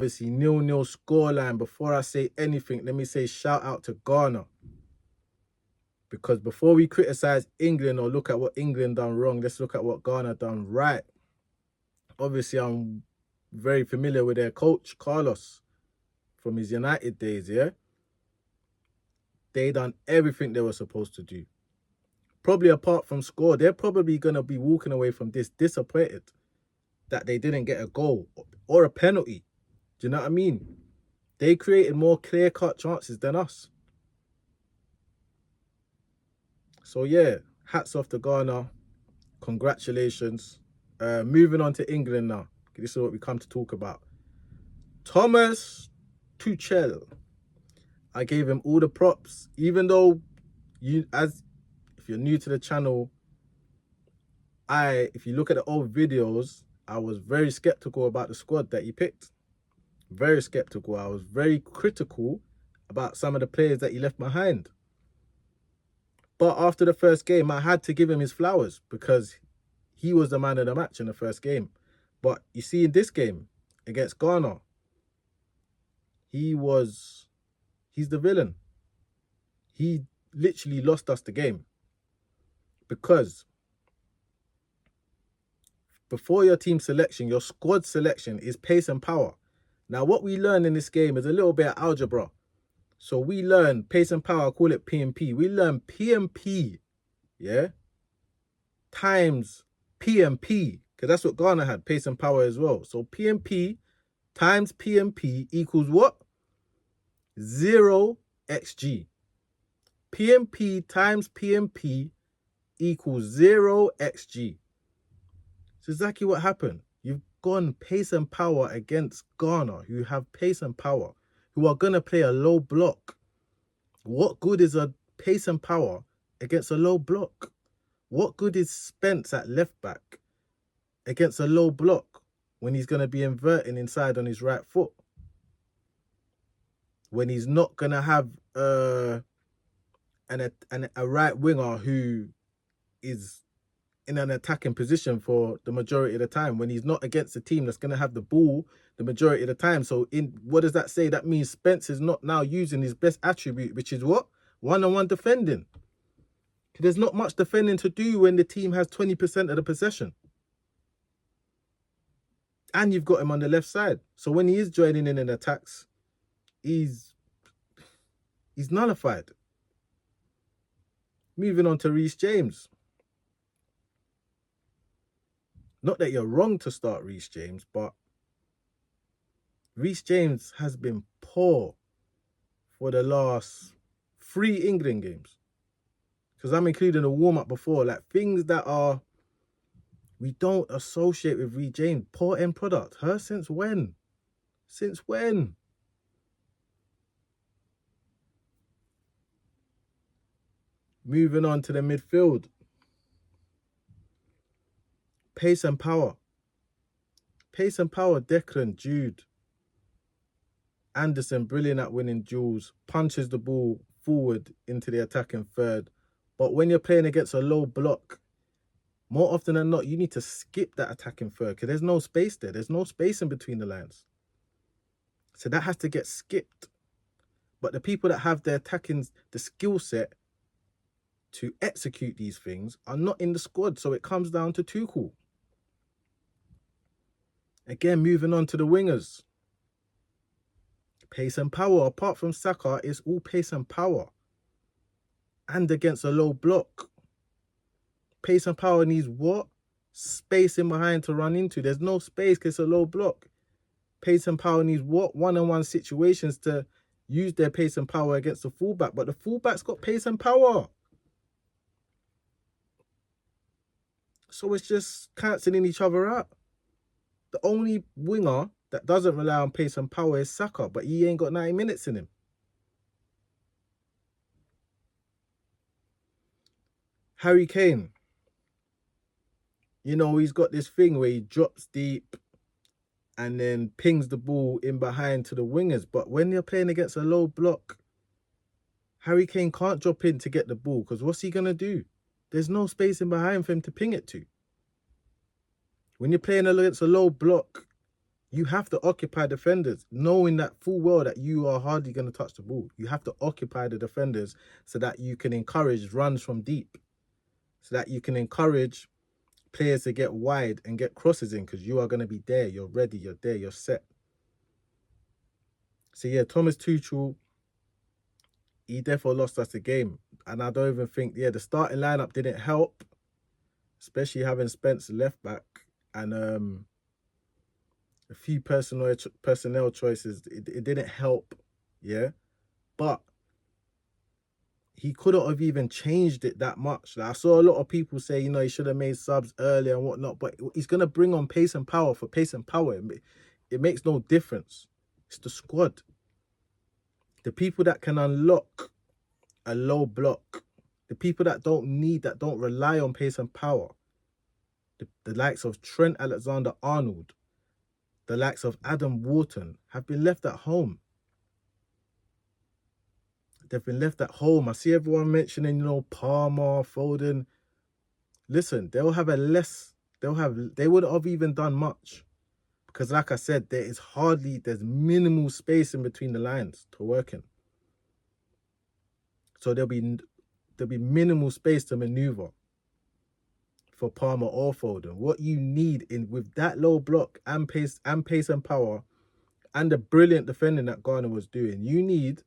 Obviously, 0-0 scoreline. Before I say anything, let me say shout out to Ghana. Because before we criticize England or look at what England done wrong, let's look at what Ghana done right. Obviously, I'm very familiar with their coach, Carlos, from his United days, yeah? They done everything they were supposed to do. Probably apart from score, they're probably going to be walking away from this disappointed that they didn't get a goal or a penalty. Do you know what I mean? They created more clear-cut chances than us. So, yeah, hats off to Ghana. Congratulations. Moving on to England now. This is what we come to talk about. Thomas Tuchel. I gave him all the props, even though if you're new to the channel, if you look at the old videos, I was very skeptical about the squad that he picked. Very skeptical. I was very critical about some of the players that he left behind. But after the first game, I had to give him his flowers because he was the man of the match in the first game. But you see, in this game against Ghana, he's the villain. He literally lost us the game because before your team selection, your squad selection is pace and power. Now, what we learn in this game is a little bit of algebra. So we learn pace and power, I call it P&P. We learn P&P, yeah, times P&P, because that's what Ghana had, pace and power as well. So P&P times P&P equals what? 0 XG. P&P times P&P equals 0 XG. It's exactly what happened. You've gone pace and power against Ghana, who have pace and power, who are going to play a low block. What good is a pace and power against a low block? What good is Spence at left back against a low block when he's going to be inverting inside on his right foot? When he's not going to have a right winger who is in an attacking position for the majority of the time, when he's not against a team that's going to have the ball the majority of the time. So what does that say? That means Spence is not now using his best attribute, which is what? One-on-one defending. There's not much defending to do when the team has 20% of the possession. And you've got him on the left side. So when he is joining in attacks, he's nullified. Moving on to Reece James. Not that you're wrong to start Reece James, but Reece James has been poor for the last 3 England games. Because I'm including a warm-up before, like things that we don't associate with Reece James. Poor end product. Her since when? Since when? Moving on to the midfield. Pace and power. Pace and power, Declan, Jude. Anderson, brilliant at winning duels. Punches the ball forward into the attacking third. But when you're playing against a low block, more often than not, you need to skip that attacking third because there's no space there. There's no space in between the lines. So that has to get skipped. But the people that have the skill set to execute these things are not in the squad. So it comes down to Tuchel. Again, moving on to the wingers. Pace and power. Apart from Saka, it's all pace and power. And against a low block. Pace and power needs what? Space in behind to run into. There's no space because it's a low block. Pace and power needs what? One-on-one situations to use their pace and power against the fullback. But the fullback's got pace and power. So it's just cancelling each other out. The only winger that doesn't rely on pace and power is Saka, but he ain't got 90 minutes in him. Harry Kane. You know, he's got this thing where he drops deep and then pings the ball in behind to the wingers. But when you're playing against a low block, Harry Kane can't drop in to get the ball because what's he going to do? There's no space in behind for him to ping it to. When you're playing against a low block, You have to occupy defenders, knowing that full well that you are hardly going to touch the ball. You have to occupy the defenders so that you can encourage runs from deep, so that you can encourage players to get wide and get crosses in, because you are going to be there. You're ready. You're there. You're set. So yeah, Thomas Tuchel, he therefore lost us the game. And I don't even think, the starting lineup didn't help, especially having Spence left back and a few personnel choices. It didn't help, yeah. But he couldn't have even changed it that much. Like, I saw a lot of people say, he should have made subs earlier and whatnot. But he's going to bring on pace and power for pace and power. It makes no difference. It's the squad. The people that can unlock a low block. The people that don't rely on pace and power. The likes of Trent Alexander-Arnold, the likes of Adam Wharton have been left at home. They've been left at home. I see everyone mentioning, Palmer, Foden. Listen, they wouldn't have even done much. Because like I said, there's minimal space in between the lines to work in. So there'll be minimal space to maneuver for Palmer or Foden. What you need with that low block and pace and power and the brilliant defending that Garner was doing, you need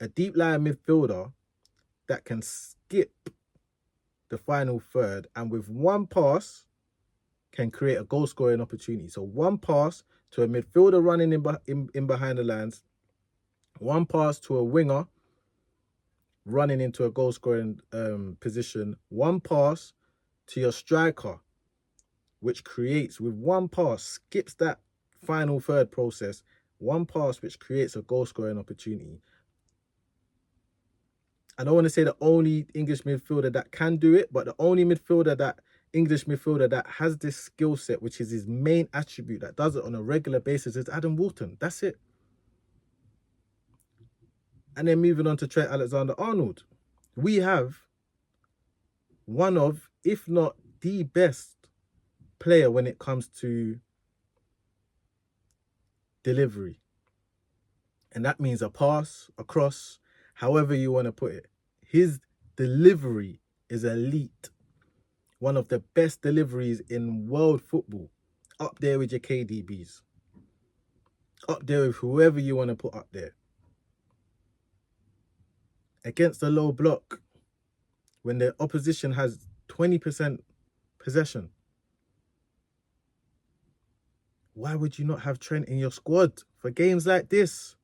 a deep line midfielder that can skip the final third and with one pass can create a goal scoring opportunity. So one pass to a midfielder running in behind the lines, one pass to a winger running into a goal scoring position, one pass to your striker, which creates, with one pass, skips that final third process, one pass which creates a goal scoring opportunity. I don't want to say the only English midfielder that can do it, but the only English midfielder that has this skill set, which is his main attribute, that does it on a regular basis, is Adam Wharton. That's it. And then moving on to Trent Alexander-Arnold. We have one of, if not the best player when it comes to delivery. And that means a pass, a cross, however you want to put it. His delivery is elite. One of the best deliveries in world football. Up there with your KDBs. Up there with whoever you want to put up there. Against the low block, when the opposition has 20% possession, why would you not have Trent in your squad for games like this?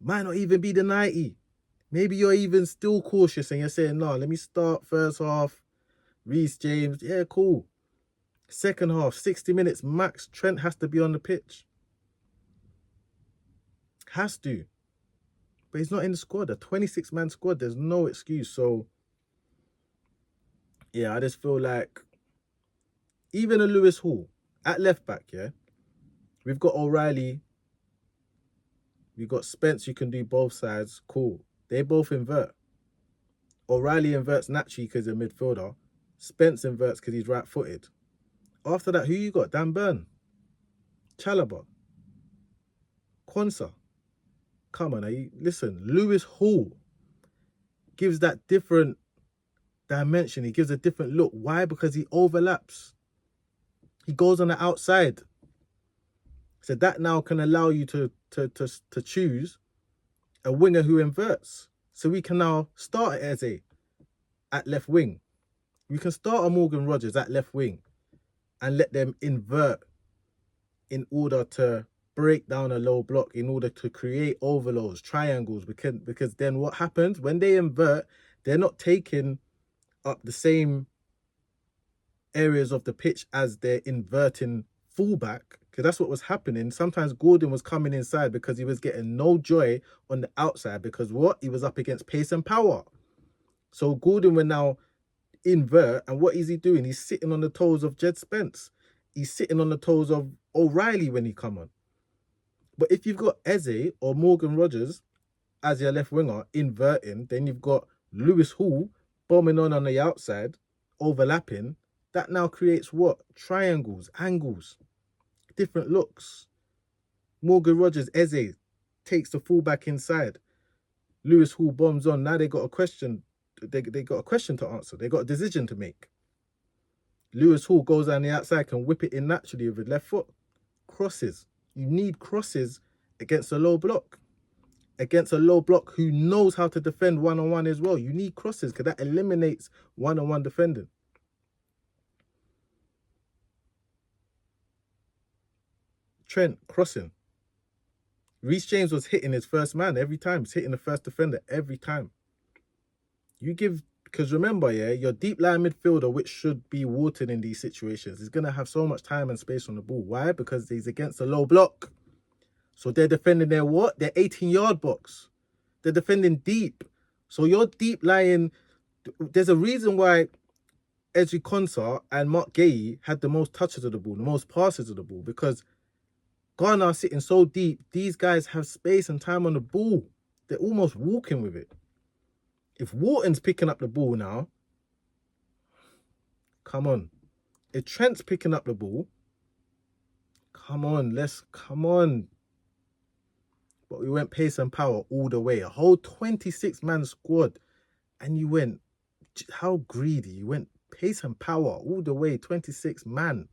Might not even be the 90. Maybe you're even still cautious and you're saying, no, let me start first half, Reece James, yeah, cool. Second half, 60 minutes max, Trent has to be on the pitch. Has to. But he's not in the squad, a 26-man squad. There's no excuse. So, yeah, I just feel like even a Lewis Hall at left back, yeah, we've got O'Reilly, we've got Spence, you can do both sides, cool. They both invert. O'Reilly inverts naturally because he's a midfielder. Spence inverts because he's right-footed. After that, who you got? Dan Burn, Chalobah, Quansah. Come on, listen, Lewis Hall gives that different dimension. He gives a different look. Why? Because he overlaps. He goes on the outside. So that now can allow you to choose a winger who inverts. So we can now start Eze at left wing. We can start a Morgan Rogers at left wing and let them invert in order to break down a low block, in order to create overloads, triangles. Because then what happens when they invert, they're not taking up the same areas of the pitch as they're inverting fullback, because that's what was happening. Sometimes Gordon was coming inside because he was getting no joy on the outside, because he was up against pace and power. So Gordon will now invert, and what is he doing? He's sitting on the toes of Jed Spence. He's sitting on the toes of O'Reilly when he come on. But if you've got Eze or Morgan Rogers as your left winger inverting, then you've got Lewis Hall bombing on the outside, overlapping. That now creates what? Triangles, angles. different looks. Morgan Rogers, Eze, takes the fullback inside. Lewis Hall bombs on. Now they got a question. They got a question to answer. They got a decision to make. Lewis Hall goes down the outside, can whip it in naturally with his left foot. Crosses. You need crosses against a low block. Against a low block who knows how to defend one-on-one as well. You need crosses because that eliminates one-on-one defending. Trent crossing. Reece James was hitting his first man every time. He's hitting the first defender every time. You give, because remember, yeah, your deep line midfielder, which should be Wharton in these situations, is going to have so much time and space on the ball. Why? Because he's against a low block. So they're defending their what? Their 18-yard box. They're defending deep. So your deep lying, there's a reason why Ezri Konsa and Mark Gay had the most touches of the ball, the most passes of the ball, because Ghana are sitting so deep, these guys have space and time on the ball. They're almost walking with it. If Wharton's picking up the ball now, come on. If Trent's picking up the ball, come on. But we went pace and power all the way. A whole 26-man squad. And you went, how greedy. You went pace and power all the way, 26-man.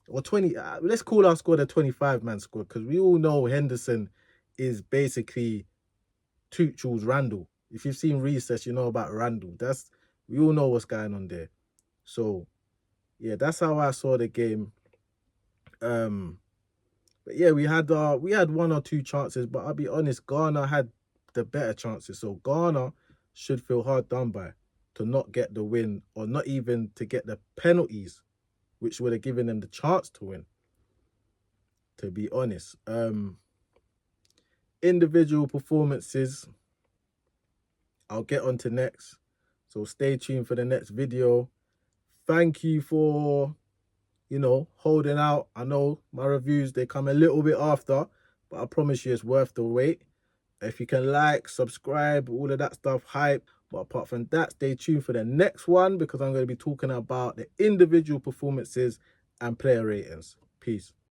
Or 20, let's call our squad a 25-man squad, because we all know Henderson is basically Tuchel's Randall. If you've seen Recess, you know about Randall. We all know what's going on there. So, yeah, that's how I saw the game. But yeah, we had one or two chances, but I'll be honest, Ghana had the better chances. So Ghana should feel hard done by to not get the win, or not even to get the penalties, which would have given them the chance to win, to be honest. Individual performances, I'll get on to next. So stay tuned for the next video. Thank you for, holding out. I know my reviews, they come a little bit after, but I promise you it's worth the wait. If you can like, subscribe, all of that stuff, hype. But apart from that, stay tuned for the next one, because I'm going to be talking about the individual performances and player ratings. Peace.